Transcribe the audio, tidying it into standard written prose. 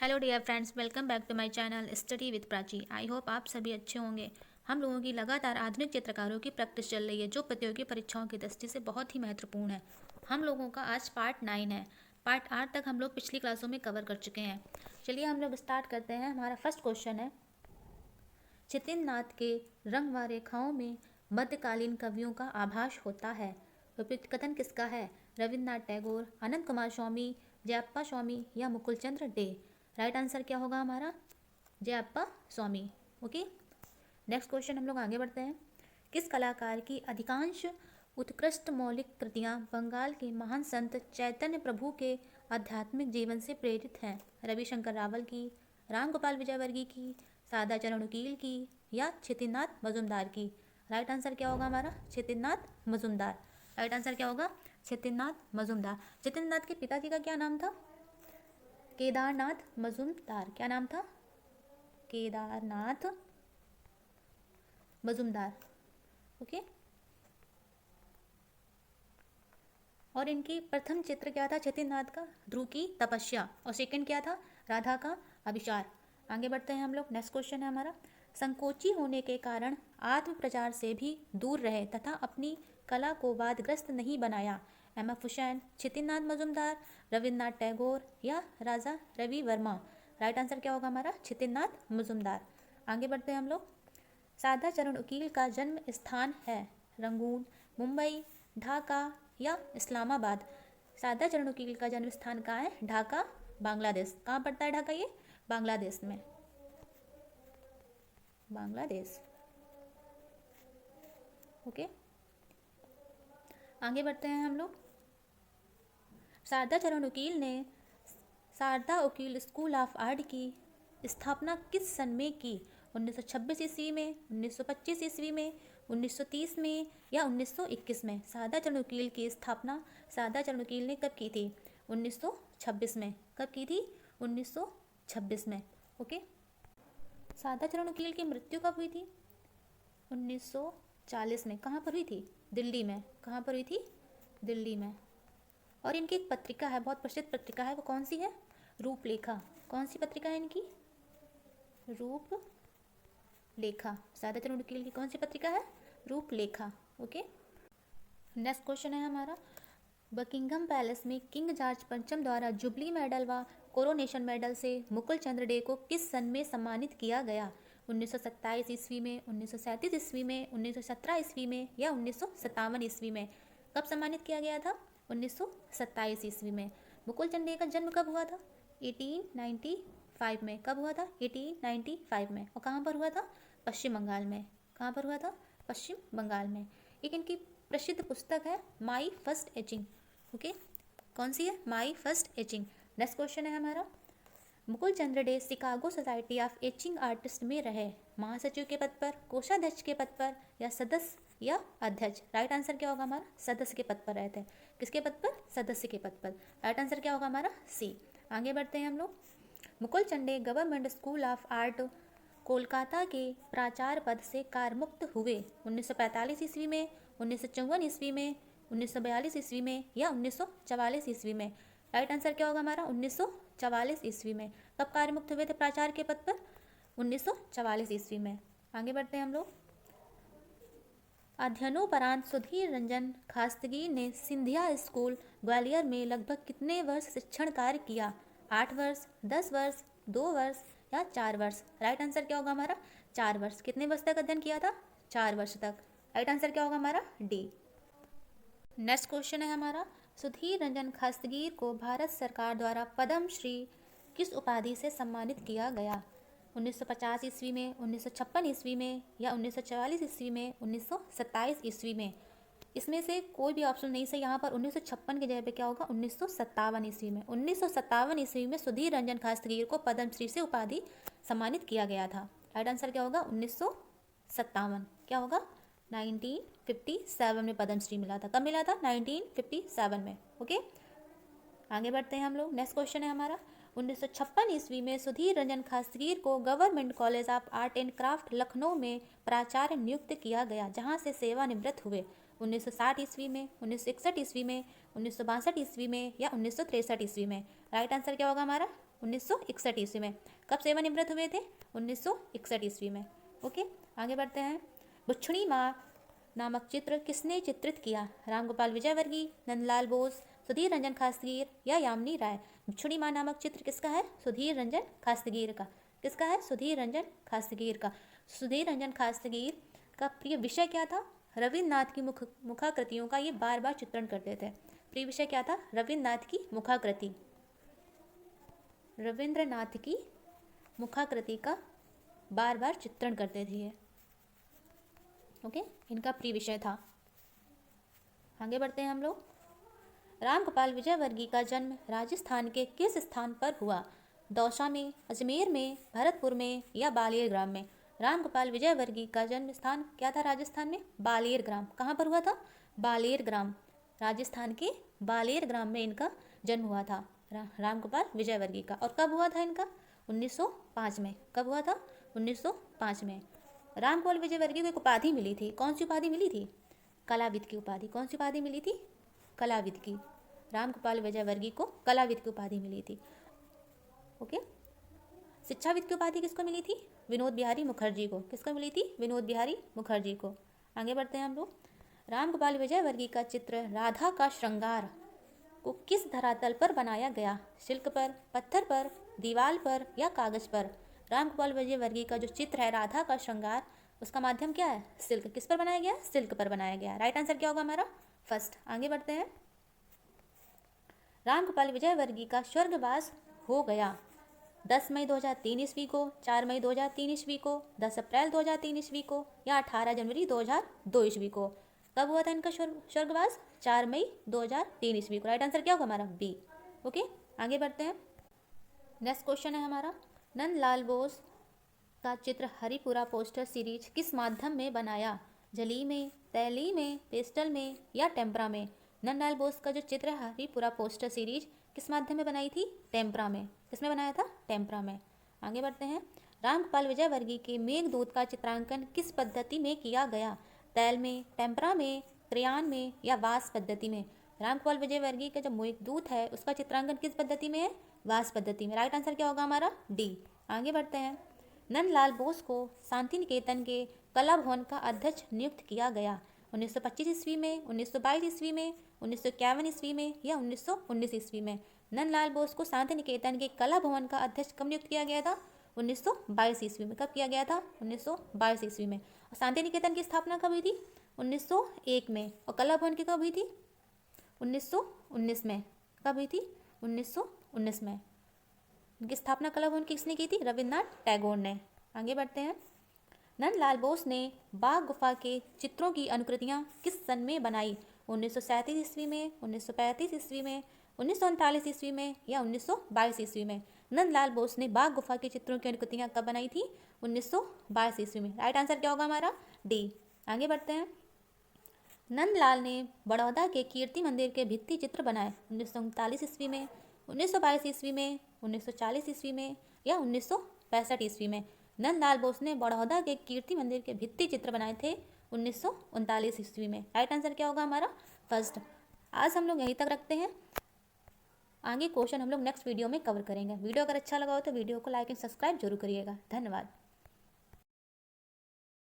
Hello dear friends, welcome back to my channel study with Prachi. I hope आप सभी अच्छे होंगे। हम लोगों की लगातार आधुनिक चित्रकारों की प्रैक्टिस चल रही है, जो प्रतियोगी परीक्षाओं की दृष्टि से बहुत ही महत्वपूर्ण है। हम लोगों का आज पार्ट 9 है। पार्ट 8 तक हम लोग पिछली क्लासों में कवर कर चुके हैं। चलिए हम लोग स्टार्ट करते हैं। हमारा फर्स्ट क्वेश्चन है, चितिननाथ के रंग व रेखाओं में मध्यकालीन कवियों का आभास होता है। उपयुक्त कथन किसका है? रविन्द्रनाथ टैगोर, अनंत कुमार स्वामी, जयप्पा स्वामी या मुकुलचंद्र डे। राइट आंसर क्या होगा हमारा? जयप्पा स्वामी। ओके, नेक्स्ट क्वेश्चन हम लोग आगे बढ़ते हैं। किस कलाकार की अधिकांश उत्कृष्ट मौलिक कृतियां बंगाल के महान संत चैतन्य प्रभु के आध्यात्मिक जीवन से प्रेरित हैं? रविशंकर रावल की, राम गोपाल विजयवर्गीय की, सादा चरण उकील की या छितिनाथ मजुमदार की? राइट आंसर क्या होगा हमारा? छितिनाथ मजुमदार। राइट आंसर क्या होगा? छितिनाथ मजुमदार। छितिनाथ के पिताजी का क्या नाम था? केदारनाथ मजुमदार। क्या नाम था? केदारनाथ मजुमदार। ओके, और इनकी प्रथम चित्र क्या था छितिनाथ का? ध्रुव की तपस्या। और सेकंड क्या था? राधा का अभिसार। आगे बढ़ते हैं हम लोग। नेक्स्ट क्वेश्चन है हमारा, संकोची होने के कारण आत्म प्रचार से भी दूर रहे तथा अपनी कला को वादग्रस्त नहीं बनाया। एम एफ हुसैन, छितिनाथ मजुमदार, रविन्द्रनाथ टैगोर या राजा रवि वर्मा? राइट आंसर क्या होगा हमारा? छितिनाथ मजुमदार। आगे बढ़ते हैं हम लोग। सादा चरण उकील का जन्म स्थान है? रंगून, मुंबई, ढाका या इस्लामाबाद? सादा चरण उकील का जन्म स्थान कहाँ है? ढाका, बांग्लादेश। कहाँ पड़ता है ढाका? ये बांग्लादेश में, बांग्लादेश। ओके, आगे बढ़ते हैं हम लोग। शारदा चरण उकील ने शारदा उकील स्कूल ऑफ आर्ट की स्थापना किस सन में की? 1926 ईस्वी में, 1925 ईस्वी में, 1930 में या 1921 में? शारदा चरण उकील की स्थापना शारदा चरण उकील ने कब की थी? 1926 में। कब की थी? 1926 में। ओके, शारदा चरण उकील की मृत्यु कब हुई थी? 1940 में। कहाँ पर हुई थी? दिल्ली में। कहाँ पर हुई थी? दिल्ली में। और इनकी एक पत्रिका है, बहुत प्रसिद्ध पत्रिका है, वो कौन सी है? रूपलेखा। कौन सी पत्रिका है इनकी? रूपलेखा। शारदा चरण उकील की कौन सी पत्रिका है? रूपलेखा। ओके, नेक्स्ट क्वेश्चन है हमारा, बकिंगम पैलेस में किंग जॉर्ज पंचम द्वारा जुबली मेडल व कोरोनेशन मेडल से मुकुल चंद्र डे को किस सन में सम्मानित किया गया? 1927 ईस्वी में, 1937 ईस्वी में, 1917 ईस्वी में या 1957 ईस्वी में? कब सम्मानित किया गया था? 1927 ईस्वी में। मुकुल चंद्र डे का जन्म कब हुआ था? 1895 में। कब हुआ था? 1895 में। और कहाँ पर हुआ था? पश्चिम बंगाल में। कहाँ पर हुआ था? पश्चिम बंगाल में। एक इनकी प्रसिद्ध पुस्तक है माई फर्स्ट एचिंग। ओके, कौन सी है? My first etching. Next question है हमारा, Mukul Chandra Dey Chicago society of etching artist में रहे महासचिव के पद पर, कोषाध्यक्ष के पद पर या सदस्य या अध्यक्ष? राइट आंसर क्या होगा हमारा? सदस्य के पद पर रहे थे। किसके पद पर? सदस्य के पद पर। राइट आंसर क्या होगा हमारा? सी। आगे बढ़ते हैं हम लोग। Mukul Chand Dey government school of art Kolkata के प्राचार्य पद से कारमुक्त हुए 1945 ईस्वी में, 1954 ईस्वी में, 1942 ईस्वी में या 1944 ईस्वी में? राइट आंसर क्या होगा हमारा? 1944 ईस्वी में। कब कार्यमुक्त हुए थे प्राचार्य के पद पर? 1944 ईस्वी में। आगे बढ़ते हैं हम लोग। अध्ययनोपरांत सुधीर रंजन खास्तगी ने सिंधिया स्कूल ग्वालियर में लगभग कितने वर्ष शिक्षण कार्य किया? 8 वर्ष, 10 वर्ष, 2 वर्ष या 4 वर्ष? राइट आंसर क्या होगा हमारा? 4 वर्ष। कितने वर्ष तक अध्ययन किया था? 4 वर्ष तक। राइट आंसर क्या होगा हमारा? डी। नेक्स्ट क्वेश्चन है हमारा, सुधीर रंजन खास्तगीर को भारत सरकार द्वारा पद्म श्री किस उपाधि से सम्मानित किया गया? 1950 ईस्वी में, 1956 ईस्वी में या 1944 ईस्वी में, 1927 ईस्वी में? इसमें से कोई भी ऑप्शन नहीं सही। यहाँ पर 1956 की जगह पे क्या होगा? 1957 ईस्वी में। 1957 ईस्वी में सुधीर रंजन खास्तगीर को पद्मश्री से उपाधि सम्मानित किया गया था। राइट आंसर क्या होगा? 1957। क्या होगा? 1957 में पद्मश्री मिला था। कब मिला था? 1957 में। ओके, आगे बढ़ते हैं हम लोग। नेक्स्ट क्वेश्चन है हमारा, 1956 ईस्वी में सुधीर रंजन खास्तगीर को government college of art and craft Lucknow में प्राचार्य नियुक्त किया गया, जहां से सेवानिवृत्त हुए। 1960 ईस्वी में, 1961 ईस्वी में, 1962 ईस्वी में या 1963 ईस्वी में? राइट आंसर क्या होगा हमारा? 1961 ईस्वी में। कब सेवानिवृत्त हुए थे? 1961 ईस्वी में। ओके, आगे बढ़ते हैं। बुच्छड़ी माँ नामक चित्र किसने चित्रित किया? रामगोपाल विजयवर्गीय, नंदलाल बोस, सुधीर रंजन खासगीर या यामिनी राय? बुच्छड़ी माँ नामक चित्र किसका है? सुधीर रंजन खासगीर का। किसका है? सुधीर रंजन खासगीर का। सुधीर रंजन खासगीर का प्रिय विषय क्या था? रविन्द्रनाथ की मुखाकृतियों का ये बार बार चित्रण करते थे। प्रिय विषय क्या था? रविन्द्रनाथ की मुखाकृति। रविन्द्रनाथ की मुखाकृति का बार बार चित्रण करते थे ये। ओके, इनका प्रिय विषय था। आगे बढ़ते हैं हम लोग। रामगोपाल विजयवर्गीय का जन्म राजस्थान के किस स्थान पर हुआ? दौसा में, अजमेर में, भरतपुर में या बालियर ग्राम में? रामगोपाल विजयवर्गीय का जन्म स्थान क्या था राजस्थान में? बालियर ग्राम। कहाँ पर हुआ था? बालियर ग्राम। राजस्थान के बालियर ग्राम में इनका जन्म हुआ था रामगोपाल विजयवर्गीय का। और कब हुआ था इनका? 1905 में। कब हुआ था? 1905 में। रामगोपाल विजयवर्गीय को एक उपाधि मिली थी। कौन सी उपाधि मिली थी? कलाविद की उपाधि। कौन सी उपाधि मिली थी? कलाविद की। रामगोपाल विजयवर्गीय को कलाविद की उपाधि मिली थी। ओके, शिक्षाविद की उपाधि किसको मिली थी? विनोद बिहारी मुखर्जी को। किसको मिली थी? विनोद बिहारी मुखर्जी को। आगे बढ़ते हैं हम लोग। रामगोपाल विजयवर्गीय का चित्र राधा का श्रृंगार को किस धरातल पर बनाया गया? शिल्क पर, पत्थर पर, दीवार पर या कागज पर? रामगोपाल विजयवर्गीय का जो चित्र है राधा का श्रृंगार, उसका माध्यम क्या है? सिल्क। किस पर बनाया गया? सिल्क पर बनाया गया। राइट आंसर क्या होगा हमारा? फर्स्ट। आगे बढ़ते हैं। रामगोपाल विजयवर्गीय का स्वर्गवास हो गया 10 मई 2003 ईस्वी को, 4 मई 2003 ईस्वी को, 10 अप्रैल 2003 ईस्वी को या 18 जनवरी 2002 ईस्वी को? कब हुआ था इनका स्वर्गवास? 4 मई 2003 ईस्वी को। राइट आंसर क्या होगा हमारा? बी। ओके, आगे बढ़ते हैं। नेक्स्ट क्वेश्चन है हमारा, नंदलाल बोस का चित्र हरिपुरा पोस्टर सीरीज किस माध्यम में बनाया? जली में, तैली में, पेस्टल में या टेम्परा में? नंदलाल बोस का जो चित्र है हरिपुरा पोस्टर सीरीज किस माध्यम में बनाई थी? टेम्परा में। किसमें बनाया था? टेम्परा में। आगे बढ़ते हैं। रामगोपाल विजयवर्गीय के मेघदूत का चित्रांकन किस पद्धति में किया गया? तैल में, टेम्परा में, क्रेयॉन में या वास पद्धति में? रामगोपाल विजयवर्गीय का जो मेघदूत है उसका चित्रांकन किस पद्धति में है? वास पद्धति में। राइट आंसर क्या होगा हमारा? डी। आगे बढ़ते हैं। नंदलाल बोस को शांति निकेतन के कला भवन का अध्यक्ष नियुक्त किया गया 1925 ईस्वी में, 1922 ईस्वी में, 1951 ईस्वी में या 1919 ईस्वी में? नंदलाल बोस को शांति निकेतन के कला भवन का अध्यक्ष कब नियुक्त किया गया था? 1922 ईस्वी में। कब किया गया था? 1922 ईस्वी में। और शांति निकेतन की स्थापना कब हुई थी? 1901 में। और कला भवन की कब हुई थी? 1919 में। कब हुई थी? 1919 में। इनकी स्थापना कला भवन किसने की थी? रविन्द्रनाथ टैगोर ने। आगे बढ़ते हैं। नंदलाल बोस ने बाघ गुफा के चित्रों की अनुकृतियाँ किस सन में बनाई? 1937 ईस्वी में, 1935 ईस्वी में, 1939 ईस्वी में या 1922 ईस्वी में? नंदलाल बोस ने बाघ गुफा के चित्रों की अनुकृतियाँ कब बनाई थी? 1922 ईस्वी में। राइट आंसर क्या होगा हमारा? डी। आगे बढ़ते हैं। नंदलाल ने बड़ौदा के कीर्ति मंदिर के भित्ति चित्र बनाए 1939 ईस्वी में, 1922 ईस्वी में, 1940 ईस्वी में या 1965 ईस्वी में? नंदलाल बोस ने बड़ौदा के कीर्ति मंदिर के भित्ति चित्र बनाए थे 1939 ईस्वी में। राइट आंसर क्या होगा हमारा? फर्स्ट। आज हम लोग यहीं तक रखते हैं। आगे क्वेश्चन हम लोग नेक्स्ट वीडियो में कवर करेंगे। वीडियो अगर अच्छा लगा हो तो वीडियो को लाइक एंड सब्सक्राइब जरूर करिएगा। धन्यवाद।